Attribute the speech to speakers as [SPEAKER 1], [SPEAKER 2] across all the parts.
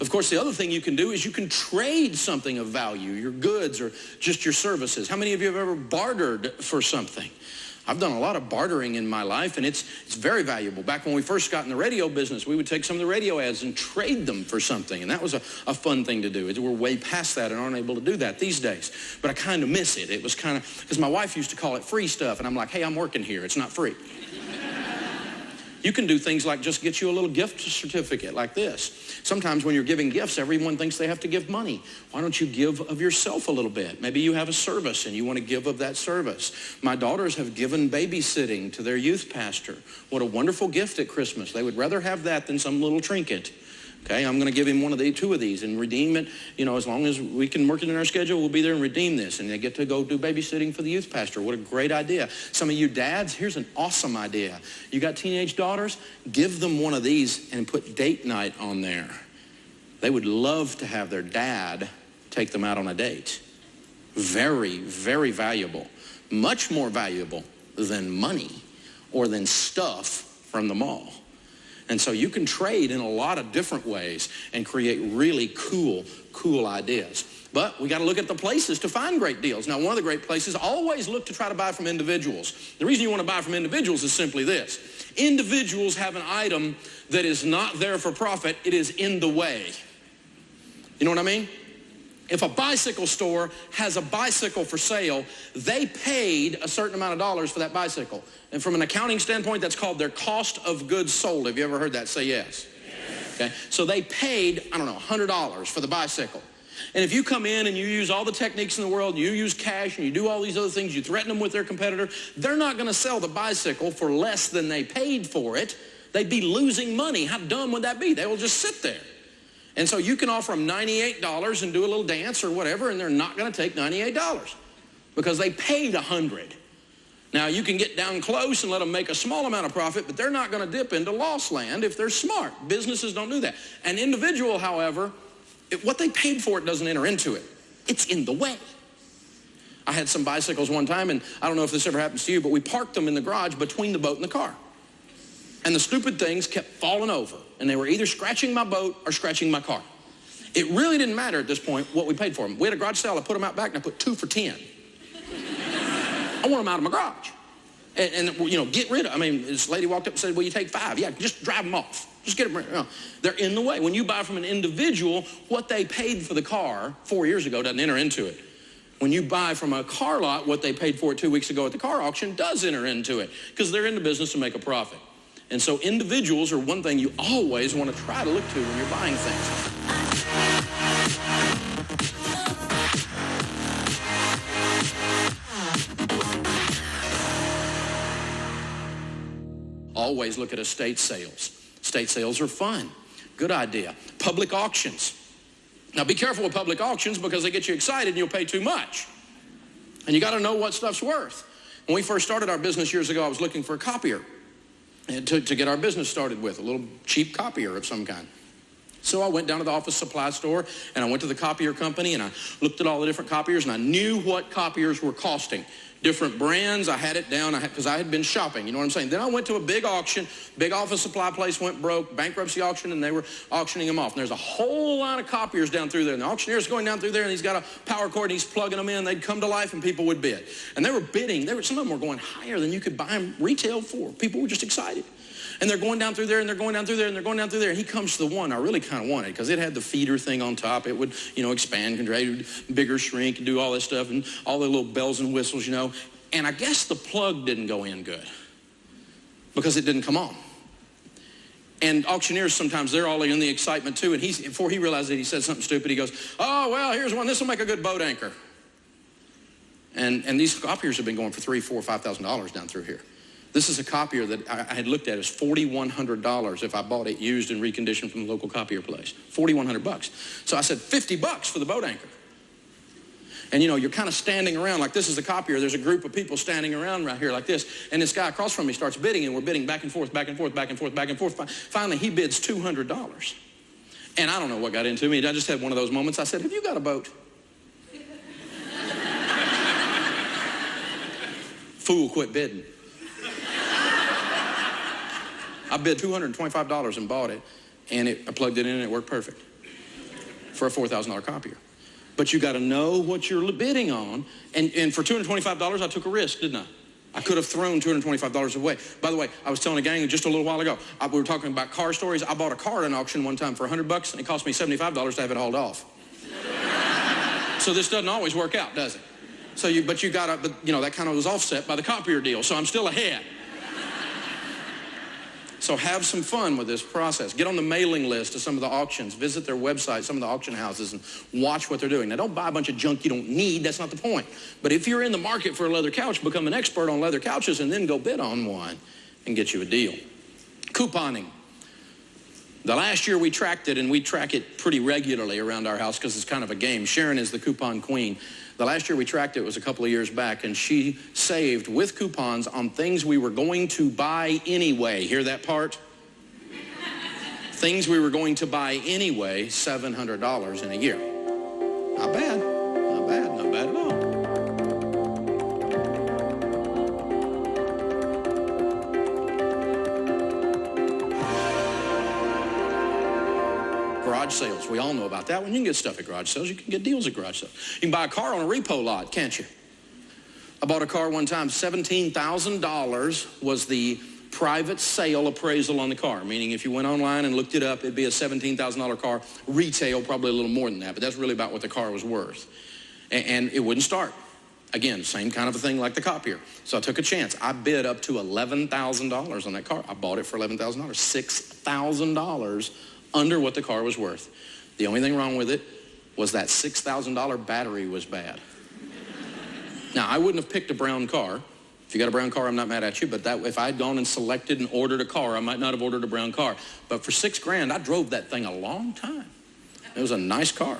[SPEAKER 1] Of course, the other thing you can do is you can trade something of value, your goods or just your services. How many of you have ever bartered for something? I've done a lot of bartering in my life, and it's very valuable. Back when we first got in the radio business, we would take some of the radio ads and trade them for something, and that was a fun thing to do. We're way past that and aren't able to do that these days, but I kind of miss it. It was kind of, because my wife used to call it free stuff, and I'm like, hey, I'm working here. It's not free. You can do things like just get you a little gift certificate like this. Sometimes when you're giving gifts, everyone thinks they have to give money. Why don't you give of yourself a little bit? Maybe you have a service and you want to give of that service. My daughters have given babysitting to their youth pastor. What a wonderful gift at Christmas. They would rather have that than some little trinket. Okay, I'm going to give him two of these and redeem it. You know, as long as we can work it in our schedule, we'll be there and redeem this. And they get to go do babysitting for the youth pastor. What a great idea. Some of you dads, here's an awesome idea. You got teenage daughters? Give them one of these and put date night on there. They would love to have their dad take them out on a date. Very, very valuable. Much more valuable than money or than stuff from the mall. And so you can trade in a lot of different ways and create really cool ideas. But we got to look at the places to find great deals. Now, one of the great places, always look to try to buy from individuals. The reason you want to buy from individuals is simply this. Individuals have an item that is not there for profit. It is in the way. You know what I mean? If a bicycle store has a bicycle for sale, they paid a certain amount of dollars for that bicycle. And from an accounting standpoint, that's called their cost of goods sold. Have you ever heard that? Say yes. Yes. Okay. So they paid, I don't know, $100 for the bicycle. And if you come in and you use all the techniques in the world, you use cash and you do all these other things, you threaten them with their competitor, they're not going to sell the bicycle for less than they paid for it. They'd be losing money. How dumb would that be? They will just sit there. And so you can offer them $98 and do a little dance or whatever, and they're not going to take $98 because they paid $100. Now, you can get down close and let them make a small amount of profit, but they're not going to dip into loss land if they're smart. Businesses don't do that. An individual, however, what they paid for it doesn't enter into it. It's in the way. I had some bicycles one time, and I don't know if this ever happens to you, but we parked them in the garage between the boat and the car. And the stupid things kept falling over, and they were either scratching my boat or scratching my car. It really didn't matter at this point what we paid for them. We had a garage sale. I put them out back, and I put 2 for $10. I want them out of my garage. And you know, get rid of them. I mean, this lady walked up and said, will you take 5? Yeah, just drive them off. Just get them. You know, they're in the way. When you buy from an individual, what they paid for the car 4 years ago doesn't enter into it. When you buy from a car lot, what they paid for it 2 weeks ago at the car auction does enter into it because they're in the business to make a profit. And so individuals are one thing you always want to try to look to when you're buying things. Always look at estate sales. Estate sales are fun. Good idea. Public auctions. Now be careful with public auctions because they get you excited and you'll pay too much. And you got to know what stuff's worth. When we first started our business years ago, I was looking for a copier to get our business started with, a little cheap copier of some kind. So I went down to the office supply store and I went to the copier company and I looked at all the different copiers and I knew what copiers were costing. Different brands, I had it down because I had been shopping, you know what I'm saying? Then I went to a big auction, big office supply place went broke, bankruptcy auction, and they were auctioning them off. And there's a whole lot of copiers down through there. And the auctioneer's going down through there and he's got a power cord and he's plugging them in. They'd come to life and people would bid. And they were bidding. Some of them were going higher than you could buy them retail for. People were just excited. And they're going down through there, and they're going down through there, and they're going down through there. And he comes to the one I really kind of wanted because it had the feeder thing on top. It would, you know, expand, contract, bigger, shrink, and do all this stuff, and all the little bells and whistles, you know. And I guess the plug didn't go in good because it didn't come on. And auctioneers, sometimes they're all in the excitement too. And before he realized it, he said something stupid. He goes, oh, well, here's one. This will make a good boat anchor. And these copiers have been going for $3,000, $4,000, $5,000 down through here. This is a copier that I had looked at as $4,100 if I bought it used and reconditioned from the local copier place. $4,100. So I said $50 for the boat anchor. And you know, you're kind of standing around like this is the copier. There's a group of people standing around right here like this. And this guy across from me starts bidding, and we're bidding back and forth, back and forth, back and forth, back and forth. Finally, he bids $200. And I don't know what got into me. I just had one of those moments. I said, have you got a boat? Fool, quit bidding. I bid $225 and bought it, and I plugged it in and it worked perfect. for a $4,000 copier. But you got to know what you're bidding on. And for $225, I took a risk, didn't I? I could have thrown $225 away. By the way, I was telling a gang just a little while ago, we were talking about car stories. I bought a car at an auction one time for $100, and it cost me $75 to have it hauled off. So this doesn't always work out, does it? So but you know, that kind of was offset by the copier deal, so I'm still ahead. So have some fun with this process. Get on the mailing list of some of the auctions. Visit their website, some of the auction houses, and watch what they're doing. Now, don't buy a bunch of junk you don't need. That's not the point. But if you're in the market for a leather couch, become an expert on leather couches and then go bid on one and get you a deal. Couponing. The last year we tracked it, and we track it pretty regularly around our house because it's kind of a game. Sharon is the coupon queen. The last year we tracked it was a couple of years back, and she saved with coupons on things we were going to buy anyway. Hear that part? Things we were going to buy anyway, $700 in a year. Not bad, not bad, not bad at all. Garage sales, we all know about that one. You can get stuff at garage sales. You can get deals at garage sales. You can buy a car on a repo lot, can't you? I bought a car one time, $17,000 was the private sale appraisal on the car, meaning if you went online and looked it up, it'd be a $17,000 car. Retail, probably a little more than that, but that's really about what the car was worth. And it wouldn't start. Again, same kind of a thing like the copier. So I took a chance. I bid up to $11,000 on that car. I bought it for $11,000, $6,000 under what the car was worth. The only thing wrong with it was that $6,000 battery was bad. Now, I wouldn't have picked a brown car. If you got a brown car, I'm not mad at you, but if I had gone and selected and ordered a car, I might not have ordered a brown car. But for $6,000, I drove that thing a long time. It was a nice car.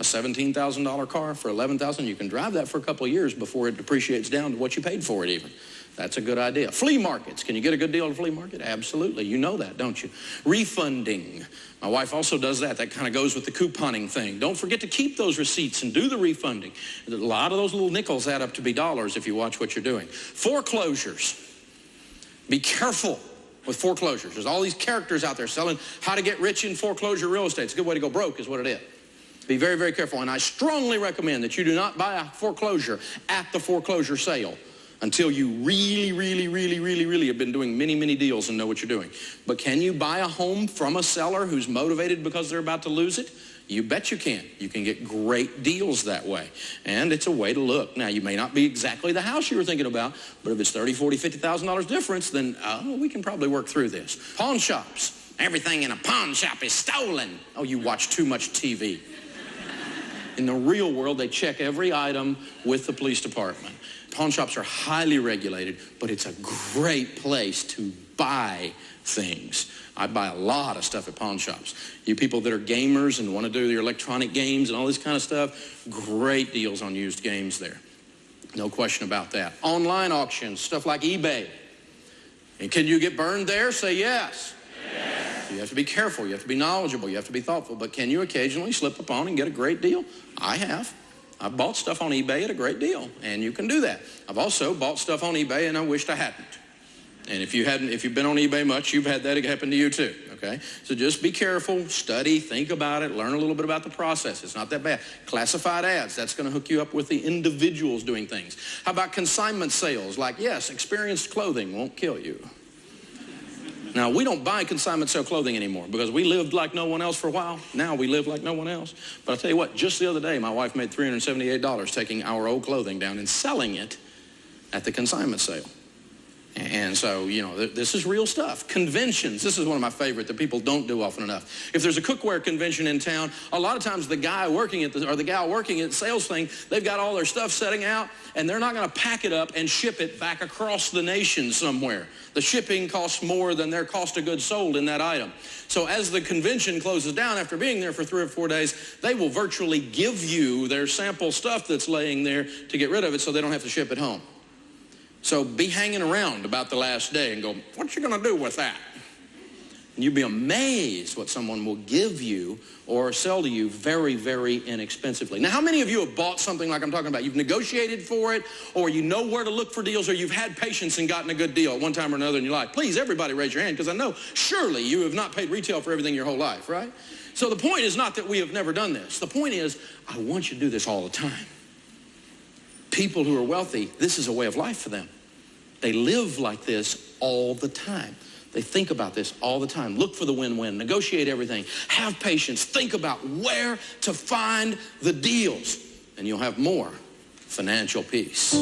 [SPEAKER 1] A $17,000 car for $11,000, you can drive that for a couple of years before it depreciates down to what you paid for it even. That's a good idea. Flea markets. Can you get a good deal at a flea market? Absolutely. You know that, don't you? Refunding. My wife also does that. That kind of goes with the couponing thing. Don't forget to keep those receipts and do the refunding. A lot of those little nickels add up to be dollars if you watch what you're doing. Foreclosures. Be careful with foreclosures. There's all these characters out there selling how to get rich in foreclosure real estate. It's a good way to go broke is what it is. Be very, very careful. And I strongly recommend that you do not buy a foreclosure at the foreclosure sale until you really have been doing many, many deals and know what you're doing. But can you buy a home from a seller who's motivated because they're about to lose it? You bet you can. You can get great deals that way. And it's a way to look. Now, you may not be exactly the house you were thinking about, but if it's $30,000, $40,000, $50,000 difference, then we can probably work through this. Pawn shops. Everything in a pawn shop is stolen. Oh, you watch too much TV. In the real world, they check every item with the police department. Pawn shops are highly regulated, but it's a great place to buy things. I buy a lot of stuff at pawn shops. You people that are gamers and want to do your electronic games and all this kind of stuff, great deals on used games there. No question about that. Online auctions, stuff like eBay. And can you get burned there? Say yes. Yes. You have to be careful. You have to be knowledgeable. You have to be thoughtful. But can you occasionally slip up on and get a great deal? I have. I've bought stuff on eBay at a great deal, and you can do that. I've also bought stuff on eBay, and I wished I hadn't. And if you've been on eBay much, you've had that happen to you too, okay? So just be careful, study, think about it, learn a little bit about the process. It's not that bad. Classified ads, that's going to hook you up with the individuals doing things. How about consignment sales? Like, yes, experienced clothing won't kill you. Now, we don't buy consignment sale clothing anymore because we lived like no one else for a while. Now we live like no one else. But I'll tell you what, just the other day, my wife made $378 taking our old clothing down and selling it at the consignment sale. And so, you know, this is real stuff. Conventions, this is one of my favorite that people don't do often enough. If there's a cookware convention in town, a lot of times the guy working at the gal working at the sales thing, they've got all their stuff setting out, and they're not going to pack it up and ship it back across the nation somewhere. The shipping costs more than their cost of goods sold in that item. So as the convention closes down after being there for 3 or 4 days, they will virtually give you their sample stuff that's laying there to get rid of it so they don't have to ship it home. So be hanging around about the last day and go, what you going to do with that? And you'll be amazed what someone will give you or sell to you very, very inexpensively. Now, how many of you have bought something like I'm talking about? You've negotiated for it, or you know where to look for deals, or you've had patience and gotten a good deal at one time or another in your life? Please, everybody raise your hand, because I know surely you have not paid retail for everything your whole life, right? So the point is not that we have never done this. The point is, I want you to do this all the time. People who are wealthy, this is a way of life for them. They live like this all the time. They think about this all the time. Look for the win-win. Negotiate everything. Have patience. Think about where to find the deals. And you'll have more financial peace.